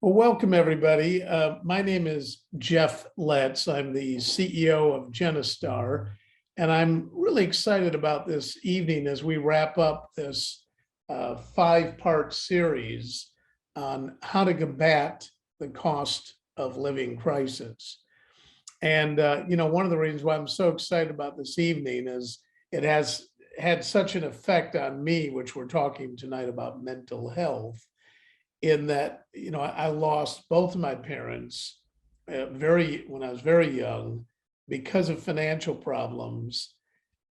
Well, welcome everybody. My name is Jeff Letts. I'm the CEO of Jenista, and I'm really excited about this evening as we wrap up this five-part series on how to combat the cost of living crisis. And one of the reasons why I'm so excited about this evening is it has had such an effect on me, which we're talking tonight about mental health, in that, I lost both of my parents when I was very young because of financial problems.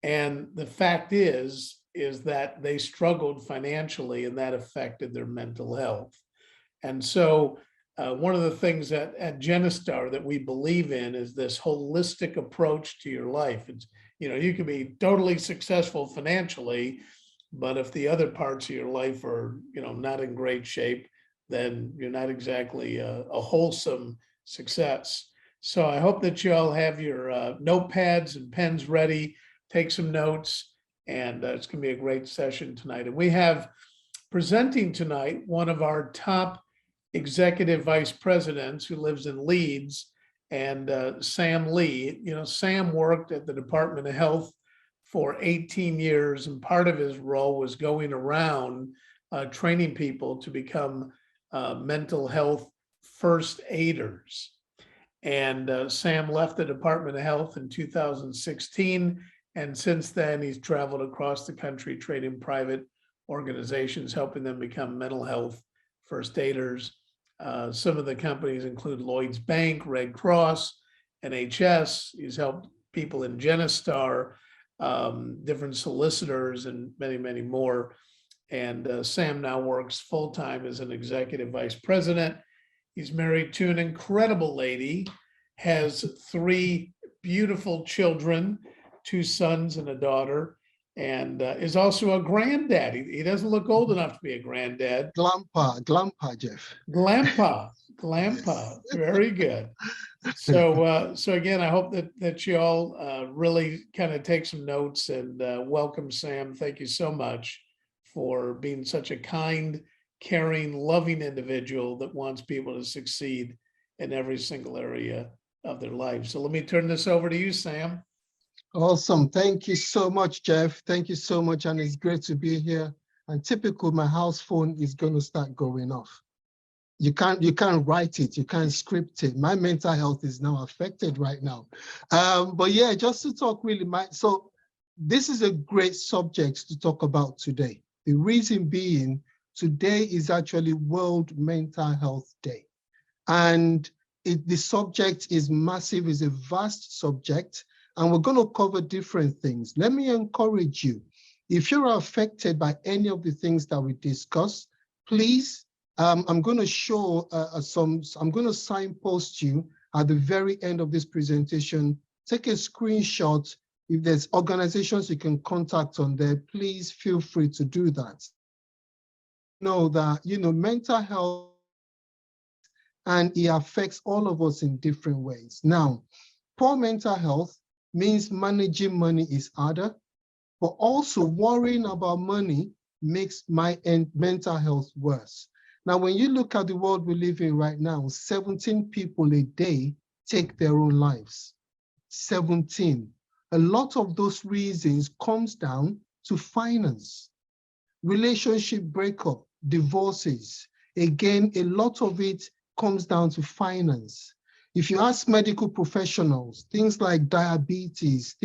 And the fact is that they struggled financially and that affected their mental health. And so one of the things at Jenista that we believe in is this holistic approach to your life. It's, you can be totally successful financially, but if the other parts of your life are, not in great shape, then you're not exactly a wholesome success. So I hope that you all have your notepads and pens ready, take some notes, and it's going to be a great session tonight. And we have presenting tonight one of our top executive vice presidents who lives in Leeds, and Sam Lee. Sam worked at the Department of Health for 18 years, and part of his role was going around training people to become mental health first aiders. And Sam left the Department of Health in 2016. And since then, he's traveled across the country, training private organizations, helping them become mental health first aiders. Some of the companies include Lloyd's Bank, Red Cross, NHS. He's helped people in Jenista, different solicitors, and many, many more. And Sam now works full-time as an executive vice president. He's married to an incredible lady, has three beautiful children, two sons and a daughter, and is also a granddad. He doesn't look old enough to be a granddad. Glampa, Jeff. Glampa, yes. Very good. So again, I hope that you all really kind of take some notes, and welcome Sam. Thank you so much for being such a kind, caring, loving individual that wants people to succeed in every single area of their life. So let me turn this over to you, Sam. Awesome. Thank you so much, Jeff. Thank you so much. And it's great to be here. And typical, my house phone is going to start going off. You can't write it. You can't script it. My mental health is now affected right now. But yeah, just to talk really, so this is a great subject to talk about today. The reason being, today is actually World Mental Health Day. And the subject is massive, is a vast subject, and we're going to cover different things. Let me encourage you, if you're affected by any of the things that we discuss, please, I'm going to show I'm going to signpost you at the very end of this presentation. Take a screenshot. If there's organizations you can contact on there, please feel free to do that. Know that, mental health, and it affects all of us in different ways. Now, poor mental health means managing money is harder, but also worrying about money makes my mental health worse. Now, when you look at the world we live in right now, 17 people a day take their own lives. 17. A lot of those reasons comes down to finance, relationship breakup, divorces. Again, a lot of it comes down to finance. If you ask medical professionals, things like diabetes,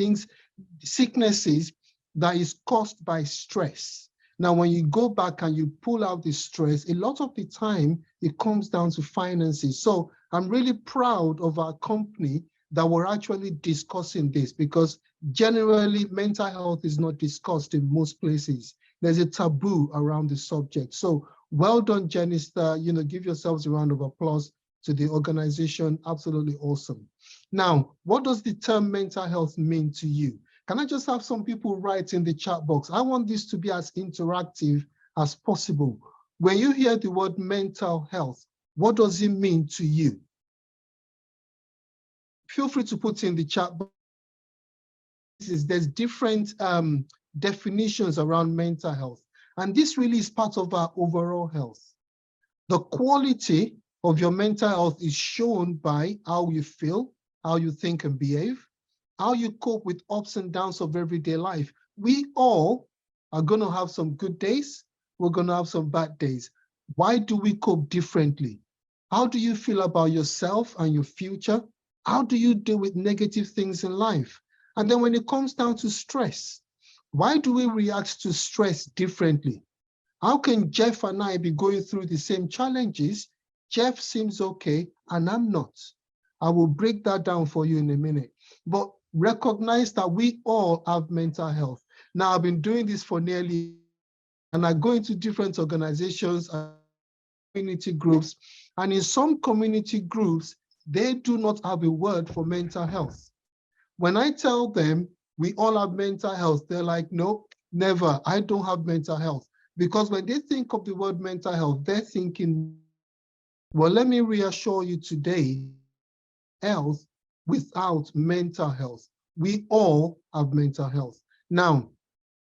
sicknesses that is caused by stress. Now, when you go back and you pull out the stress, a lot of the time it comes down to finances. So I'm really proud of our company that we're actually discussing this, because generally mental health is not discussed in most places. There's a taboo around the subject. So well done, Jenista. Give yourselves a round of applause to the organization. Absolutely awesome. Now, what does the term mental health mean to you? Can I just have some people write in the chat box? I want this to be as interactive as possible. When you hear the word mental health, what does it mean to you? Feel free to put in the chat box. There's different definitions around mental health, and this really is part of our overall health. The quality of your mental health is shown by how you feel, how you think and behave, how you cope with ups and downs of everyday life. We all are going to have some good days. We're going to have some bad days. Why do we cope differently? How do you feel about yourself and your future? How do you deal with negative things in life? And then when it comes down to stress, why do we react to stress differently? How can Jeff and I be going through the same challenges? Jeff seems okay and I'm not. I will break that down for you in a minute. But recognize that we all have mental health. Now, I've been doing this for nearly, and I go into different organizations and community groups, and in some community groups, they do not have a word for mental health. When I tell them we all have mental health, they're like, no, never, I don't have mental health. Because when they think of the word mental health, they're thinking, well, let me reassure you today, health without mental health. We all have mental health. Now,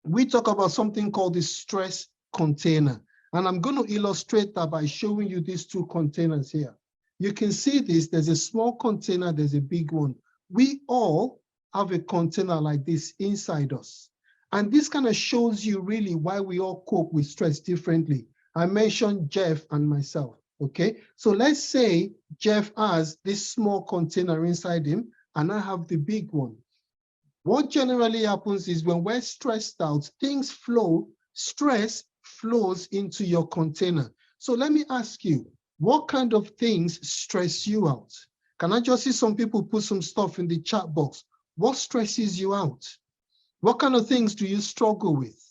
we talk about something called the stress container. And I'm going to illustrate that by showing you these two containers here. You can see this, there's a small container, there's a big one. We all have a container like this inside us. And this kind of shows you really why we all cope with stress differently. I mentioned Jeff and myself, okay? So let's say Jeff has this small container inside him and I have the big one. What generally happens is when we're stressed out, things flow, stress flows into your container. So let me ask you, what kind of things stress you out? Can I just see some people put some stuff in the chat box? What stresses you out? What kind of things do you struggle with?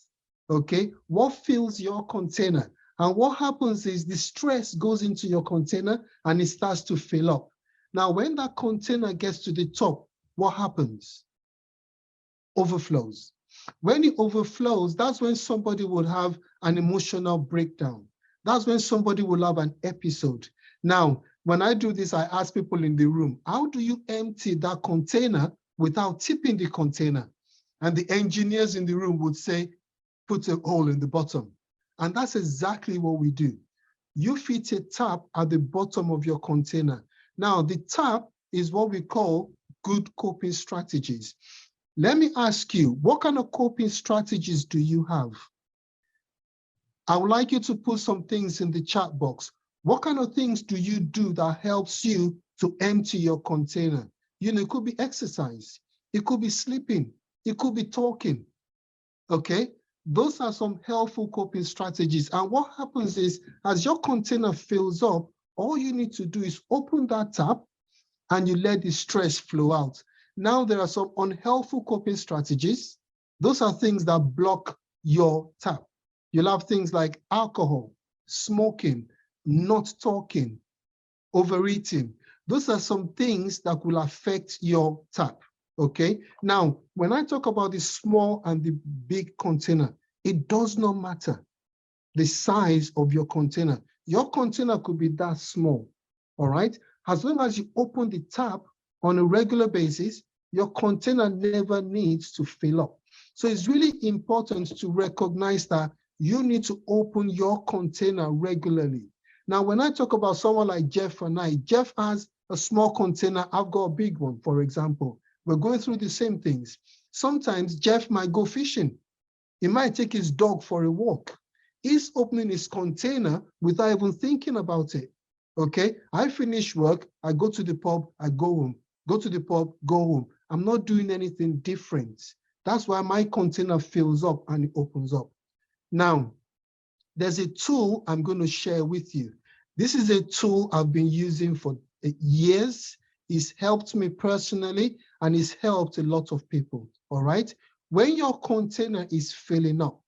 Okay, what fills your container? And what happens is the stress goes into your container and it starts to fill up. Now, when that container gets to the top, what happens? Overflows. When it overflows, that's when somebody will have an emotional breakdown. That's when somebody will have an episode. Now, when I do this, I ask people in the room, how do you empty that container without tipping the container? And the engineers in the room would say, put a hole in the bottom. And that's exactly what we do. You fit a tap at the bottom of your container. Now, the tap is what we call good coping strategies. Let me ask you, what kind of coping strategies do you have? I would like you to put some things in the chat box. What kind of things do you do that helps you to empty your container? You know, it could be exercise, it could be sleeping, it could be talking, okay? Those are some helpful coping strategies. And what happens is, as your container fills up, all you need to do is open that tap and you let the stress flow out. Now there are some unhelpful coping strategies. Those are things that block your tap. You'll have things like alcohol, smoking, not talking, overeating. Those are some things that will affect your tap, okay? Now, when I talk about the small and the big container, it does not matter the size of your container. Your container could be that small, all right? As long as you open the tap on a regular basis, your container never needs to fill up. So it's really important to recognize that you need to open your container regularly. Now, when I talk about someone like Jeff and I, Jeff has a small container, I've got a big one, for example. We're going through the same things. Sometimes Jeff might go fishing. He might take his dog for a walk. He's opening his container without even thinking about it. Okay, I finish work, I go to the pub, I go home. Go to the pub, go home. I'm not doing anything different. That's why my container fills up and it opens up. Now, there's a tool I'm going to share with you. This is a tool I've been using for years. It's helped me personally and it's helped a lot of people, all right? When your container is filling up,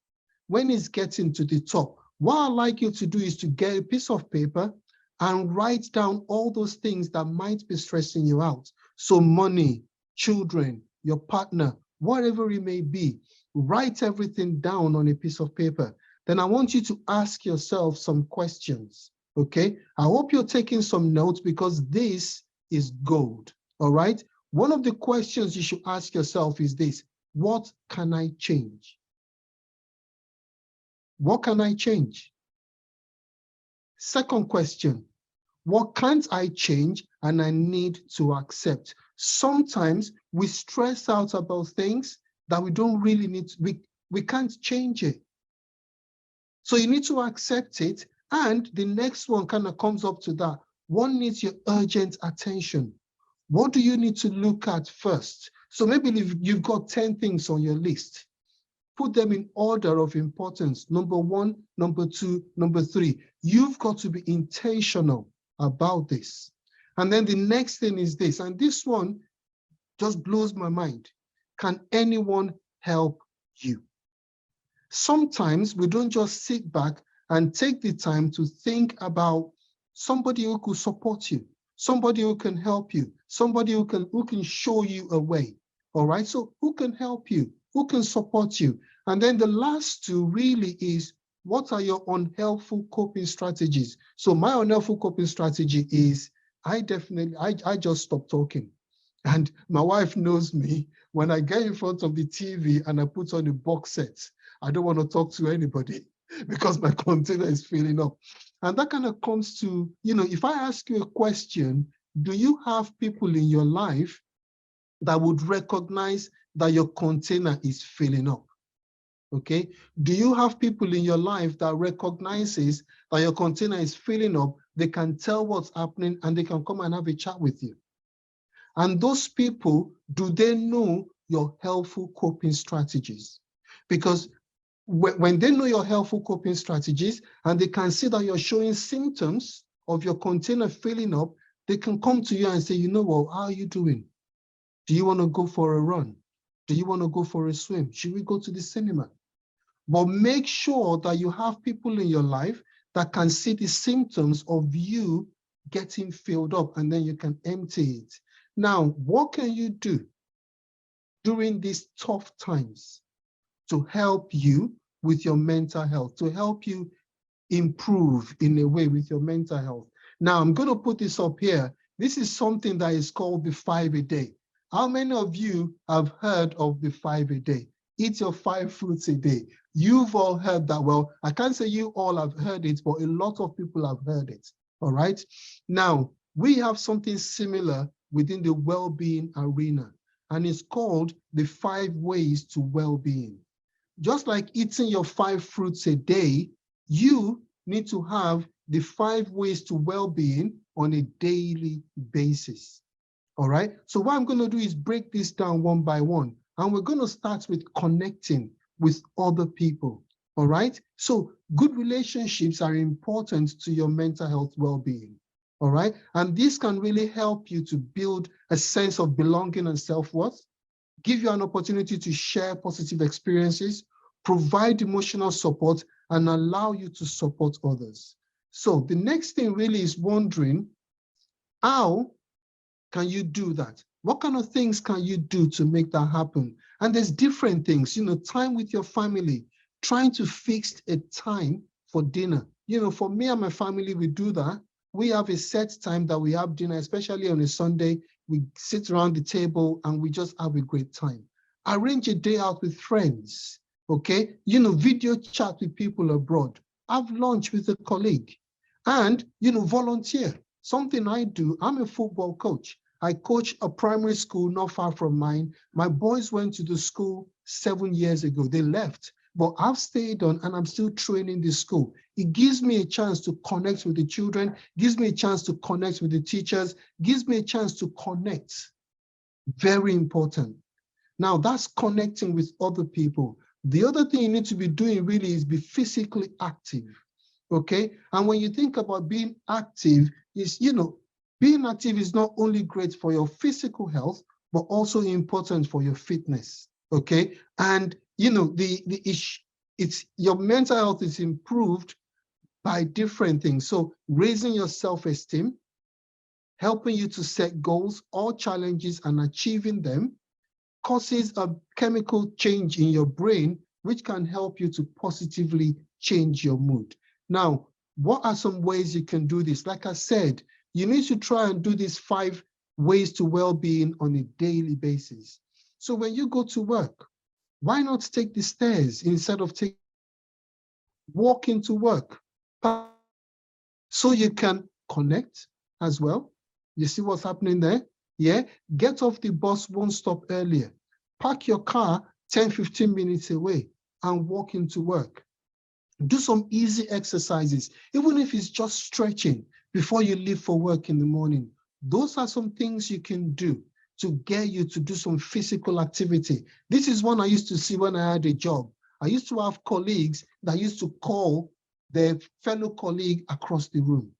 when it's getting to the top, what I'd like you to do is to get a piece of paper and write down all those things that might be stressing you out. So money, children, your partner, whatever it may be, write everything down on a piece of paper. Then I want you to ask yourself some questions, okay? I hope you're taking some notes because this is gold, all right? One of the questions you should ask yourself is this: what can I change? What can I change? Second question, What can't I change and I need to accept? Sometimes we stress out about things that we don't really need, we can't change it. So you need to accept it. And the next one kind of comes up to that. One needs your urgent attention. What do you need to look at first? So maybe if you've got 10 things on your list, put them in order of importance. Number 1, number 2, number 3. You've got to be intentional about this. And then the next thing is this, and this one just blows my mind. Can anyone help you? Sometimes we don't just sit back and take the time to think about somebody who could support you, somebody who can help you, somebody who can show you a way. All right, so who can help you? Who can support you? And then the last two really is, what are your unhelpful coping strategies? So my unhelpful coping strategy is, I just stop talking. And my wife knows me. When I get in front of the TV and I put on a box set, I don't want to talk to anybody because my container is filling up. And that kind of comes to, if I ask you a question, do you have people in your life that would recognize that your container is filling up? Okay. Do you have people in your life that recognizes that your container is filling up? They can tell what's happening and they can come and have a chat with you. And those people, do they know your helpful coping strategies? Because when they know your helpful coping strategies and they can see that you're showing symptoms of your container filling up, they can come to you and say, you know what, how are you doing? Do you want to go for a run? Do you want to go for a swim? Should we go to the cinema? But make sure that you have people in your life that can see the symptoms of you getting filled up, and then you can empty it. Now, what can you do during these tough times to help you with your mental health, to help you improve in a way with your mental health? Now, I'm going to put this up here. This is something that is called the 5 a day. How many of you have heard of the 5 a day? Eat your 5 fruits a day. You've all heard that. Well, I can't say you all have heard it, but a lot of people have heard it. All right. Now, we have something similar within the well-being arena, and it's called the 5 ways to well-being. Just like eating your 5 fruits a day, you need to have the 5 ways to well-being on a daily basis. All right. So what I'm going to do is break this down one by one. And we're going to start with connecting with other people. All right. So good relationships are important to your mental health well-being. All right. And this can really help you to build a sense of belonging and self-worth, give you an opportunity to share positive experiences, provide emotional support, and allow you to support others. So the next thing really is wondering, how can you do that? What kind of things can you do to make that happen? And there's different things, time with your family, trying to fix a time for dinner. For me and my family, we do that. We have a set time that we have dinner, especially on a Sunday. We sit around the table and we just have a great time. Arrange a day out with friends, okay? Video chat with people abroad. Have lunch with a colleague and, volunteer. Something I do, I'm a football coach. I coach a primary school not far from mine. My boys went to the school 7 years ago. They left, but I've stayed on and I'm still training the school. It gives me a chance to connect with the children, gives me a chance to connect with the teachers, gives me a chance to connect. Very important. Now that's connecting with other people. The other thing you need to be doing really is be physically active. Okay. And when you think about being active, is, being active is not only great for your physical health, but also important for your fitness. Okay. And, it's your mental health is improved by different things. So raising your self-esteem, helping you to set goals or challenges and achieving them causes a chemical change in your brain, which can help you to positively change your mood. Now, what are some ways you can do this? Like I said, you need to try and do these 5 ways to well-being on a daily basis. So when you go to work, why not take the stairs instead of walk into work? So you can connect, as well. You see what's happening there? Yeah, get off the bus one stop earlier. Park your car 10, 15 minutes away and walk into work. Do some easy exercises, even if it's just stretching before you leave for work in the morning. Those are some things you can do to get you to do some physical activity. This is one I used to see when I had a job. I used to have colleagues that used to call their fellow colleague across the room.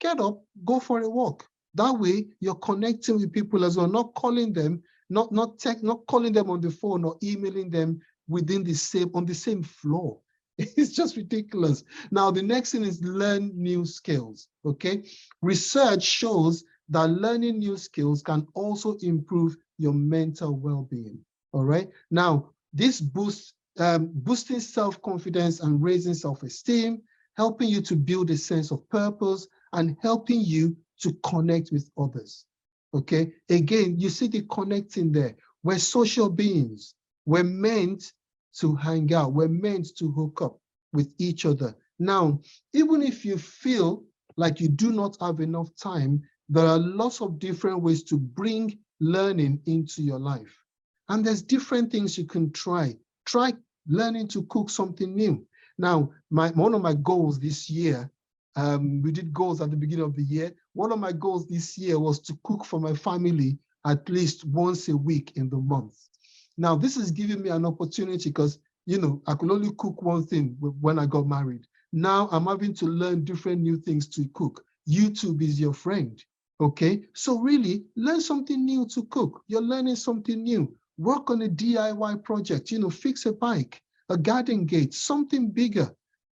Get up, go for a walk. That way you're connecting with people as well, not calling them, not calling them on the phone or emailing them on the same floor. It's just ridiculous. Now, the next thing is learn new skills, okay? Research shows that learning new skills can also improve your mental well-being, all right? Now, this boosting self-confidence and raising self-esteem, helping you to build a sense of purpose, and helping you to connect with others, okay? Again, you see the connecting there. We're social beings. We're meant to hang out. We're meant to hook up with each other. Now, even if you feel like you do not have enough time, there are lots of different ways to bring learning into your life. And there's different things you can try. Try learning to cook something new. Now, one of my goals this year, we did goals at the beginning of the year. One of my goals this year was to cook for my family at least once a week in the month. Now, this is giving me an opportunity because, you know, I could only cook one thing when I got married. Now I'm having to learn different new things to cook. YouTube is your friend, okay? So really, learn something new to cook. You're learning something new. Work on a DIY project, you know, fix a bike, a garden gate, something bigger.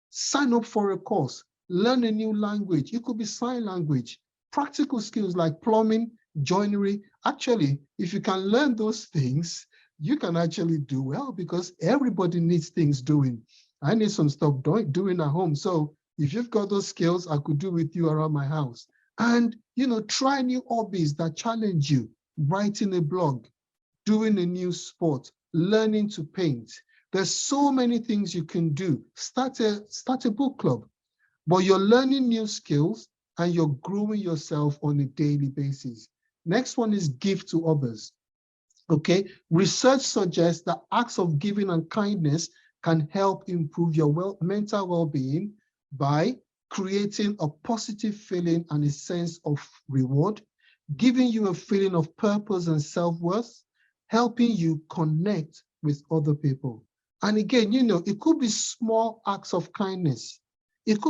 Sign up for a course, learn a new language. It could be sign language, practical skills like plumbing, joinery. Actually, if you can learn those things, you can actually do well because everybody needs things doing. I need some stuff doing at home. So if you've got those skills, I could do with you around my house. And, you know, try new hobbies that challenge you, writing a blog, doing a new sport, learning to paint. There's so many things you can do. Start a book club, but you're learning new skills and you're growing yourself on a daily basis. Next one is give to others. Okay, research suggests that acts of giving and kindness can help improve your mental well-being by creating a positive feeling and a sense of reward, giving you a feeling of purpose and self-worth, helping you connect with other people. And again, you know, it could be small acts of kindness. It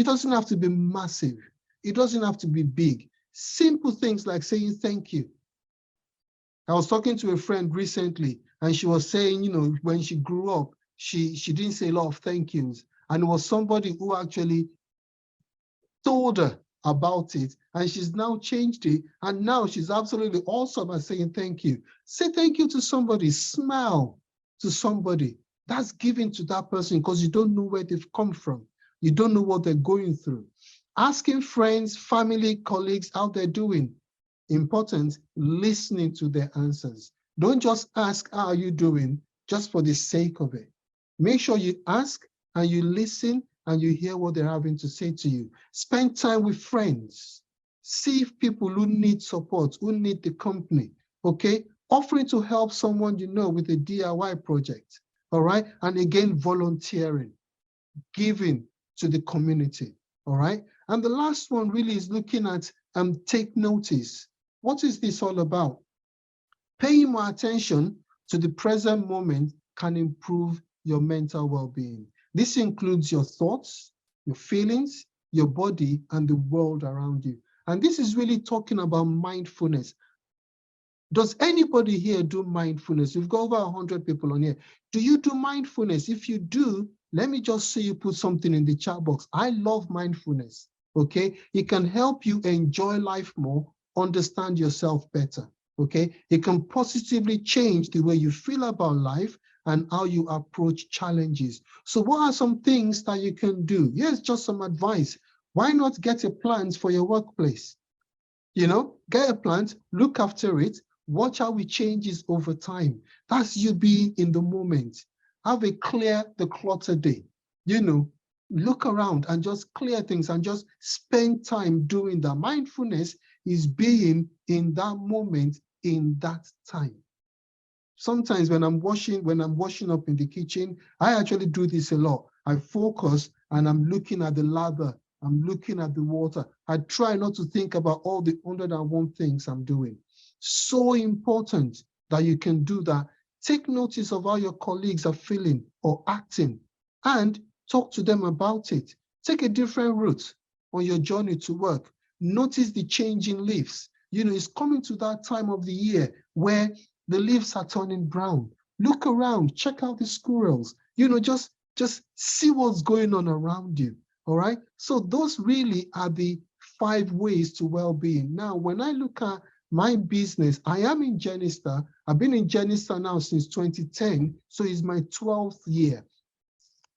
doesn't have to be massive. It doesn't have to be big. Simple things like saying thank you. I was talking to a friend recently, and she was saying, you know, when she grew up, she didn't say a lot of thank yous. And it was somebody who actually told her about it, and she's now changed it. And now she's absolutely awesome at saying thank you. Say thank you to somebody, smile to somebody. That's giving to that person because you don't know where they've come from. You don't know what they're going through. Asking friends, family, colleagues how they're doing. Important, listening to their answers. Don't just ask, how are you doing, just for the sake of it. Make sure you ask and you listen and you hear what they're having to say to you. Spend time with friends. See people who need support, who need the company, okay? Offering to help someone you know with a DIY project, all right? And again, volunteering, giving to the community, all right? And the last one really is looking at take notice. What is this all about? Paying more attention to the present moment can improve your mental well-being. This includes your thoughts, your feelings, your body, and the world around you. And this is really talking about mindfulness. Does anybody here do mindfulness? We've got over 100 people on here. Do you do mindfulness? If you do, let me just say you put something in the chat box. I love mindfulness, okay? It can help you enjoy life more, understand yourself better, okay? It can positively change the way you feel about life and how you approach challenges. So what are some things that you can do? Here's just some advice. Why not get a plant for your workplace? You know, get a plant, look after it, watch how it changes over time. That's you being in the moment. Have a clear the clutter day. You know, look around and just clear things and just spend time doing that. Mindfulness is being in that moment, in that time. Sometimes when I'm washing up in the kitchen, I actually do this a lot. I focus and I'm looking at the lather. I'm looking at the water. I try not to think about all the 101 things I'm doing. So important that you can do that. Take notice of how your colleagues are feeling or acting and talk to them about it. Take a different route on your journey to work. Notice the changing leaves. You know, it's coming to that time of the year where the leaves are turning brown. Look around, check out the squirrels. You know, just see what's going on around you. All right. So those really are the 5 ways to well-being. Now, when I look at my business, I am in Jenista. I've been in Jenista now since 2010. So it's my 12th year.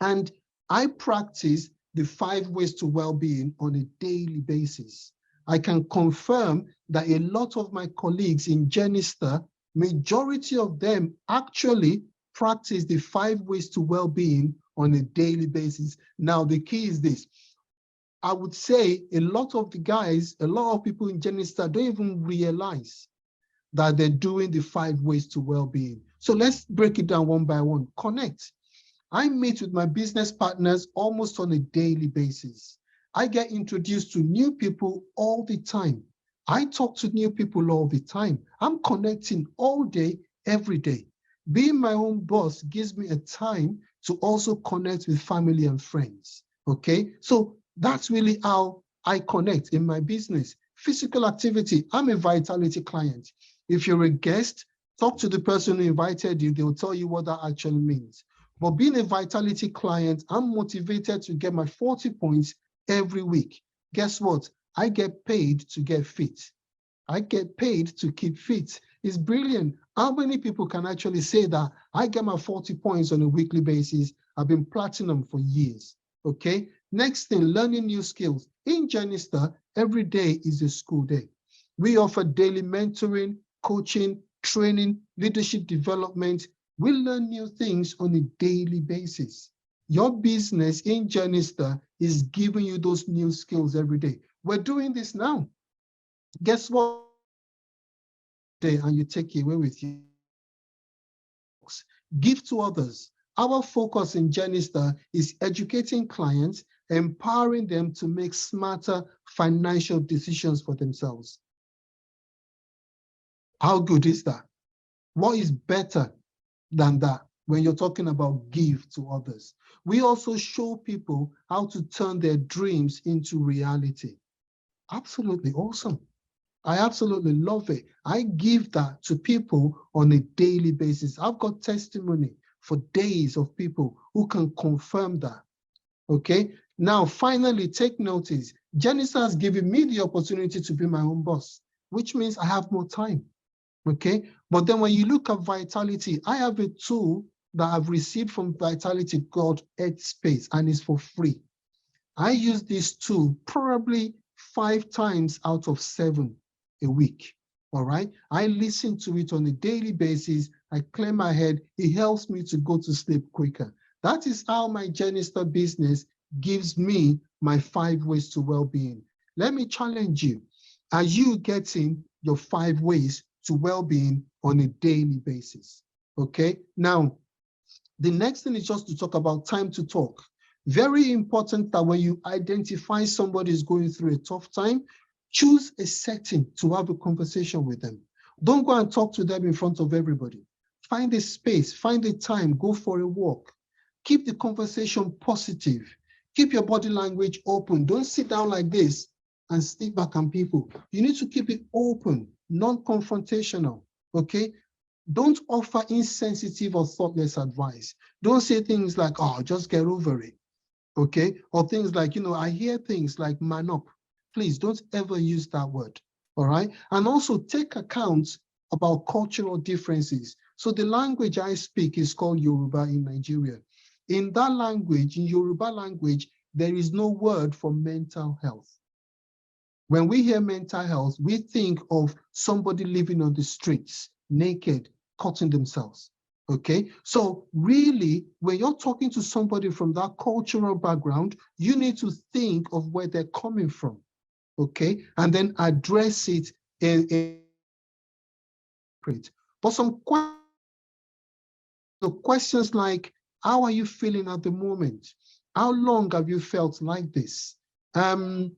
And I practice the 5 ways to well-being on a daily basis. I can confirm that a lot of my colleagues in Jenista, majority of them actually practice the 5 ways to well-being on a daily basis. Now, the key is this. I would say a lot of the guys, a lot of people in Jenista don't even realize that they're doing the 5 ways to well-being. So let's break it down one by one. Connect. I meet with my business partners almost on a daily basis. I get introduced to new people all the time. I talk to new people all the time. I'm connecting all day, every day. Being my own boss gives me a time to also connect with family and friends, okay? So that's really how I connect in my business. Physical activity, I'm a Vitality client. If you're a guest, talk to the person who invited you, they'll tell you what that actually means. But being a Vitality client, I'm motivated to get my 40 points every week. Guess what? I get paid to get fit. I get paid to keep fit. It's brilliant. How many people can actually say that I get my 40 points on a weekly basis? I've been platinum for years, okay? Next thing, learning new skills. In Jenista, every day is a school day. We offer daily mentoring, coaching, training, leadership development. We learn new things on a daily basis. Your business in Jenista is giving you those new skills every day. We're doing this now. Guess what? And you take it away with you. Give to others. Our focus in Jenista is educating clients, empowering them to make smarter financial decisions for themselves. How good is that? What is better than that when you're talking about give to others? We also show people how to turn their dreams into reality. Absolutely awesome. I absolutely love it. I give that to people on a daily basis. I've got testimony for days of people who can confirm that. Okay. Now, finally, take notice. Jenista has given me the opportunity to be my own boss, which means I have more time. Okay. But then when you look at Vitality, I have a tool that I've received from Vitality called Headspace, and it's for free. I use this tool probably 5 times out of 7 a week. All right. I listen to it on a daily basis. I clear my head. It helps me to go to sleep quicker. That is how my Jenista business gives me my 5 ways to well-being. Let me challenge you. Are you getting your 5 ways to well-being on a daily basis? Okay. Now, the next thing is just to talk about time to talk. Very important that when you identify somebody is going through a tough time, choose a setting to have a conversation with them. Don't go and talk to them in front of everybody. Find a space, find a time, go for a walk. Keep the conversation positive. Keep your body language open. Don't sit down like this and stick back on people. You need to keep it open, non-confrontational, okay? Don't offer insensitive or thoughtless advice. Don't say things like, oh, just get over it, okay? Or things like, you know, I hear things like man up. Please don't ever use that word, all right? And also take account about cultural differences. So the language I speak is called Yoruba in Nigeria. In that language, in Yoruba language, there is no word for mental health. When we hear mental health, we think of somebody living on the streets, naked, cutting themselves. Okay, so really, when you're talking to somebody from that cultural background, you need to think of where they're coming from, okay, and then address it in but some questions like, how are you feeling at the moment? How long have you felt like this? Who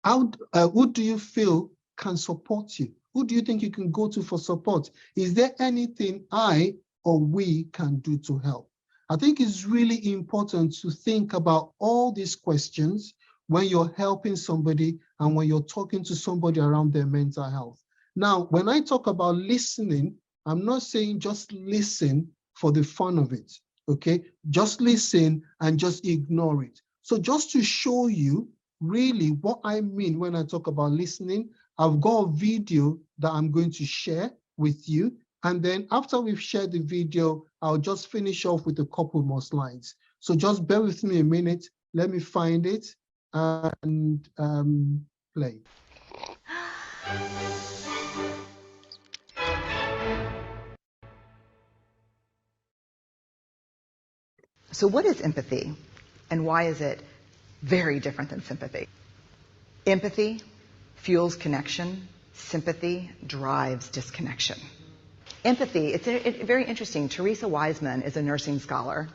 do you feel can support you? Who do you think you can go to for support? Is there anything I or we can do to help? I think it's really important to think about all these questions when you're helping somebody and when you're talking to somebody around their mental health. Now, when I talk about listening, I'm not saying just listen for the fun of it, okay? Just listen and just ignore it. So just to show you really what I mean when I talk about listening, I've got a video that I'm going to share with you. And then after we've shared the video, I'll just finish off with a couple more slides. So just bear with me a minute. Let me find it and play. So what is empathy, and why is it very different than sympathy? Empathy fuels connection. Sympathy drives disconnection. Empathy, it's very interesting. Teresa Wiseman is a nursing scholar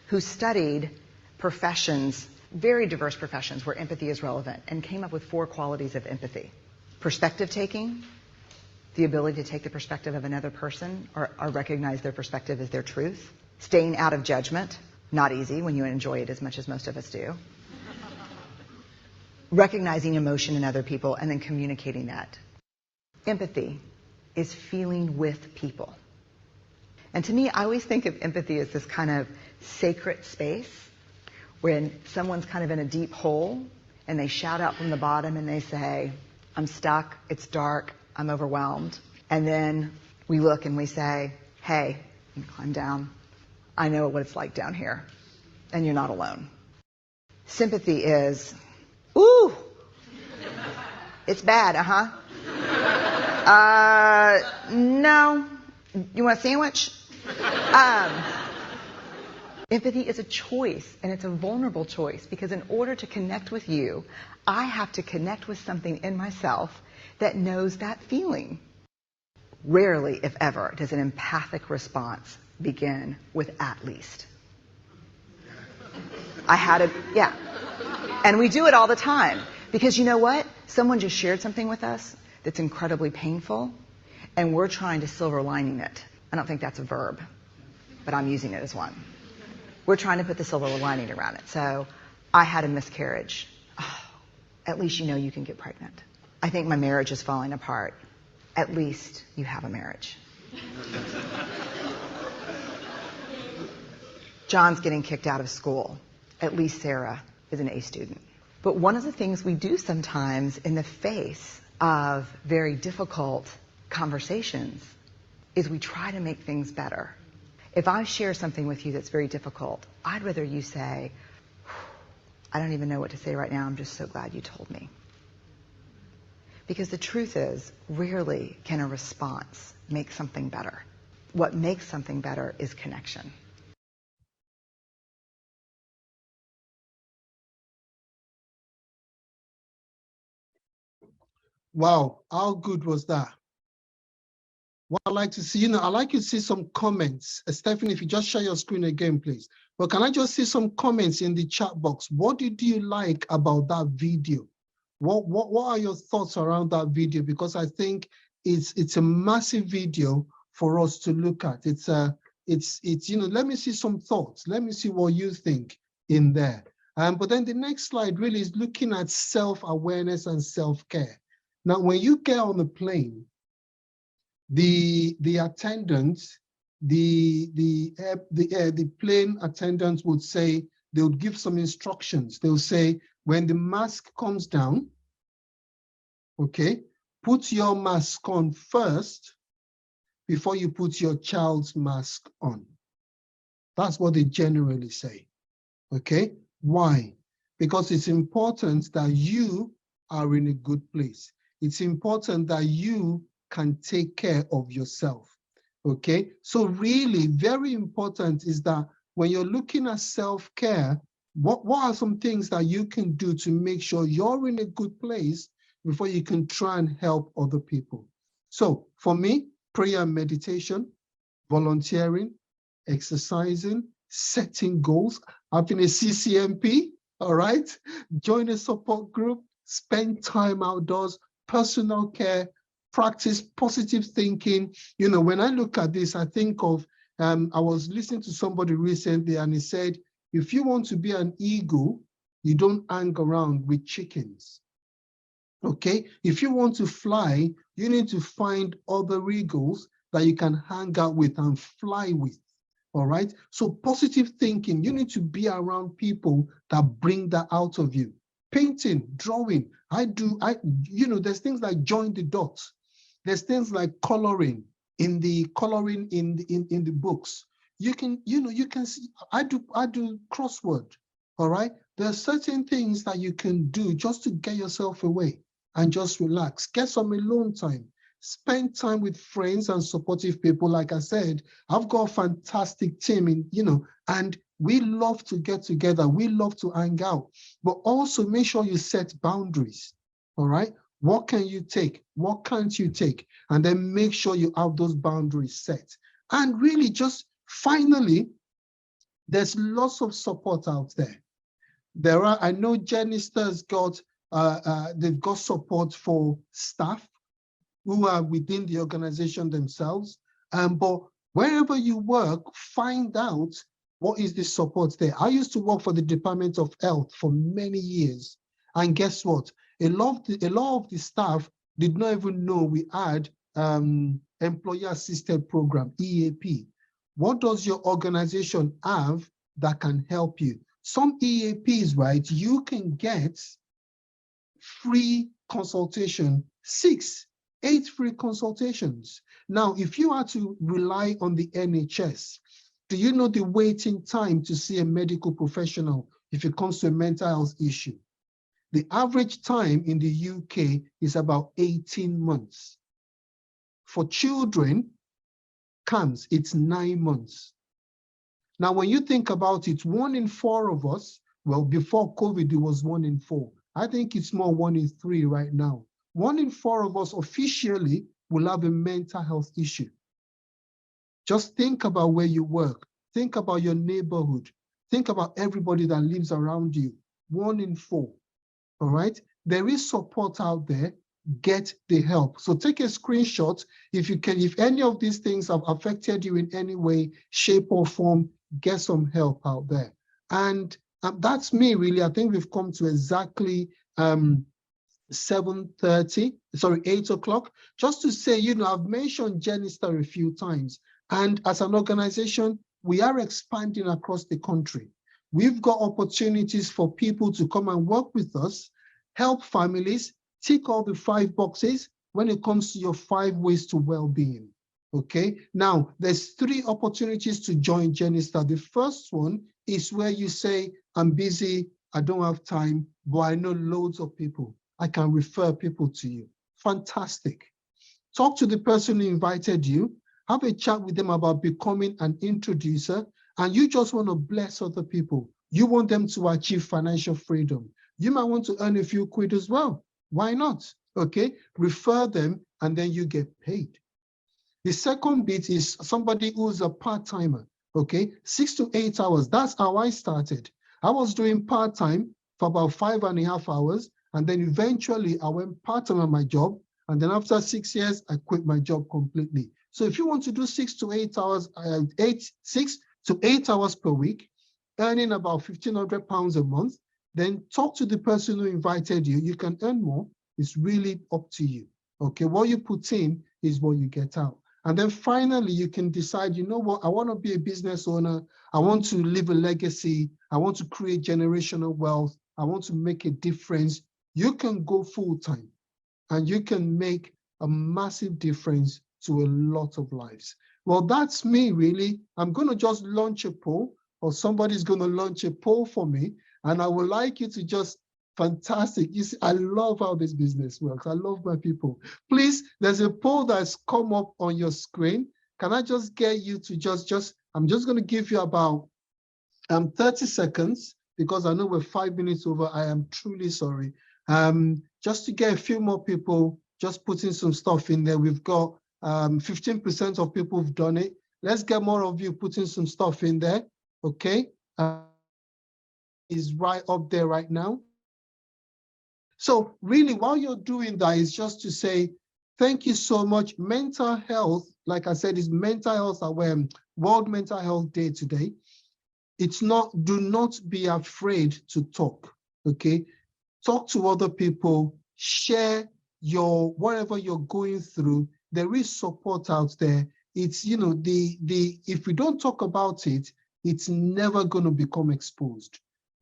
who studied professions, very diverse professions where empathy is relevant, and came up with 4 qualities of empathy. Perspective taking, the ability to take the perspective of another person or recognize their perspective as their truth. Staying out of judgment, not easy when you enjoy it as much as most of us do. Recognizing emotion in other people and then communicating that. Empathy is feeling with people. And to me, I always think of empathy as this kind of sacred space when someone's kind of in a deep hole and they shout out from the bottom and they say, I'm stuck, it's dark, I'm overwhelmed. And then we look and we say, hey, you can climb down. I know what it's like down here, and you're not alone. Sympathy is, ooh, it's bad, no, you want a sandwich? Empathy is a choice, and it's a vulnerable choice, because in order to connect with you, I have to connect with something in myself that knows that feeling. Rarely, if ever, does an empathic response begin with at least. Yeah. And we do it all the time. Because you know what? Someone just shared something with us that's incredibly painful, and we're trying to silver lining it. I don't think that's a verb, but I'm using it as one. We're trying to put the silver lining around it. So, I had a miscarriage. Oh, at least you know you can get pregnant. I think my marriage is falling apart. At least you have a marriage. John's getting kicked out of school. At least Sarah is an A student. But one of the things we do sometimes in the face of very difficult conversations is we try to make things better. If I share something with you that's very difficult, I'd rather you say, I don't even know what to say right now, I'm just so glad you told me. Because the truth is, rarely can a response make something better. What makes something better is connection. Wow, how good was that? What I'd like to see, I'd like you to see some comments. Stephanie, if you just share your screen again, please. But can I just see some comments in the chat box? What did you like about that video? What are your thoughts around that video? Because I think it's a massive video for us to look at. It's let me see some thoughts. Let me see what you think in there. But then the next slide really is looking at self-awareness and self-care. Now, when you get on the plane, the attendants, the plane attendants would say, they would give some instructions. They'll say, when the mask comes down, okay, put your mask on first before you put your child's mask on. That's what they generally say, okay? Why? Because it's important that you are in a good place. It's important that you can take care of yourself. Okay, so really very important is that when you're looking at self-care, what are some things that you can do to make sure you're in a good place before you can try and help other people? So for me, prayer and meditation, volunteering, exercising, setting goals, having a CCMP, all right? Join a support group, spend time outdoors, personal care, practice positive thinking. You know, when I look at this, I think of, I was listening to somebody recently and he said, if you want to be an eagle, you don't hang around with chickens. Okay, if you want to fly, you need to find other eagles that you can hang out with and fly with. All right, so positive thinking, you need to be around people that bring that out of you. Painting, drawing, you know, there's things like join the dots. There's things like coloring in the books. You can, you know, you can see, I do crossword. All right, there are certain things that you can do just to get yourself away and just relax. Get some alone time. Spend time with friends and supportive people. Like I said, I've got a fantastic team in, you know, and we love to get together. We love to hang out, but also make sure you set boundaries. All right. What can you take? What can't you take? And then make sure you have those boundaries set. And really just finally, there's lots of support out there. I know Jenista's got, they've got support for staff who are within the organization themselves. But wherever you work, find out what is the support there. I used to work for the Department of Health for many years. And guess what? A lot of the staff did not even know we had Employee Assisted Program, EAP. What does your organization have that can help you? Some EAPs, right, you can get free consultation, 6, 8 free consultations. Now, if you are to rely on the NHS, do you know the waiting time to see a medical professional if it comes to a mental health issue? The average time in the UK is about 18 months. For children, CAMS, it's 9 months. Now, when you think about it, 1 in 4 of us, well, before COVID, it was 1 in 4. I think it's more 1 in 3 right now. 1 in 4 of us officially will have a mental health issue. Just think about where you work. Think about your neighborhood. Think about everybody that lives around you. 1 in 4, all right? There is support out there. Get the help. So take a screenshot. If you can, if any of these things have affected you in any way, shape or form, get some help out there. And that's me really. I think we've come to exactly 8 o'clock, just to say, you know, I've mentioned Jenista a few times. And as an organization, we are expanding across the country. We've got opportunities for people to come and work with us, help families, tick all the 5 boxes when it comes to your 5 ways to well-being. Okay, now there's 3 opportunities to join Jenista. The first one is where you say, I'm busy, I don't have time, but I know loads of people. I can refer people to you. Fantastic. Talk to the person who invited you, have a chat with them about becoming an introducer, and you just want to bless other people. You want them to achieve financial freedom. You might want to earn a few quid as well. Why not? Okay, refer them and then you get paid. The second bit is somebody who's a part-timer, okay? 6 to 8 hours, that's how I started. I was doing part-time for about 5.5 hours, and then eventually I went part-time on my job, and then after 6 years, I quit my job completely. So if you want to do 6 to 8 hours, 6 to 8 hours per week, earning about £1,500 a month, then talk to the person who invited you. You can earn more. It's really up to you. Okay, what you put in is what you get out. And then finally, you can decide, you know what, I want to be a business owner. I want to leave a legacy. I want to create generational wealth. I want to make a difference. You can go full time and you can make a massive difference to a lot of lives. Well, that's me really. I'm going to just launch a poll, or somebody's going to launch a poll for me. And I would like you to just, fantastic. You see, I love how this business works. I love my people. Please, there's a poll that's come up on your screen. can I just get you to I'm just going to give you about 30 seconds, because I know we're 5 minutes over. I am truly sorry. Just to get a few more people just putting some stuff in there. We've got 15% of people who've done it. Let's get more of you putting some stuff in there, okay? Is right up there right now. So really, while you're doing that, is just to say, thank you so much. Mental health, like I said, is Mental Health World Mental Health Day today. It's not, do not be afraid to talk, okay? Talk to other people, share your, whatever you're going through. There is support out there. It's, you know, if we don't talk about it, it's never going to become exposed.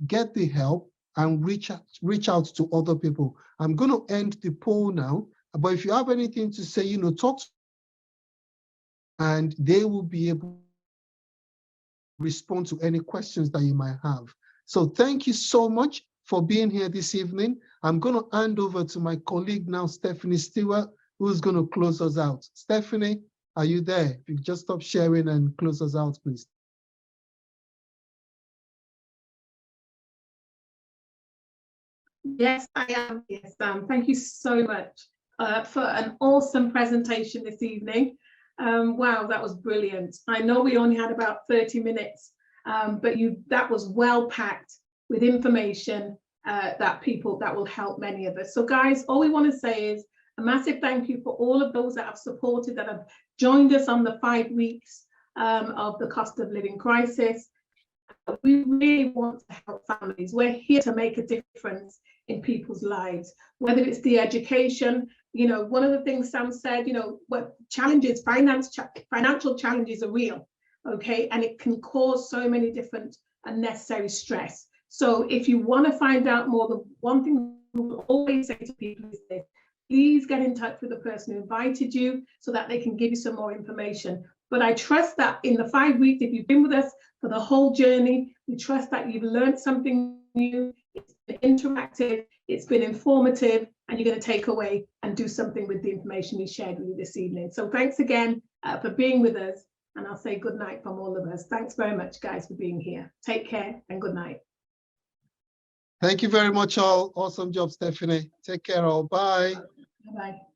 Get the help and reach out to other people. I'm going to end the poll now, but if you have anything to say, you know, talk to, and they will be able to respond to any questions that you might have. So thank you so much for being here this evening. I'm going to hand over to my colleague now, Stephanie Stewart, who's going to close us out. Stephanie, are you there? If you just stop sharing and close us out, please. Yes, I am. Yes, thank you so much for an awesome presentation this evening. Wow, that was brilliant. I know we only had about 30 minutes, but that was well packed with information that will help many of us. So guys, all we want to say is a massive thank you for all of those that have supported, that have joined us on the 5 weeks of the cost of living crisis. We really want to help families. We're here to make a difference in people's lives, whether it's the education. You know, one of the things Sam said, you know, what challenges, financial challenges are real, okay? And it can cause so many different unnecessary stress. So if you want to find out more, the one thing we will always say to people is this: please get in touch with the person who invited you so that they can give you some more information. But I trust that in the 5 weeks, if you've been with us for the whole journey, we trust that you've learned something new, it's been interactive, it's been informative, and you're going to take away and do something with the information we shared with you this evening. So thanks again for being with us, and I'll say good night from all of us. Thanks very much, guys, for being here. Take care and good night. Thank you very much, all. Awesome job, Stephanie. Take care, all. Bye. Bye-bye.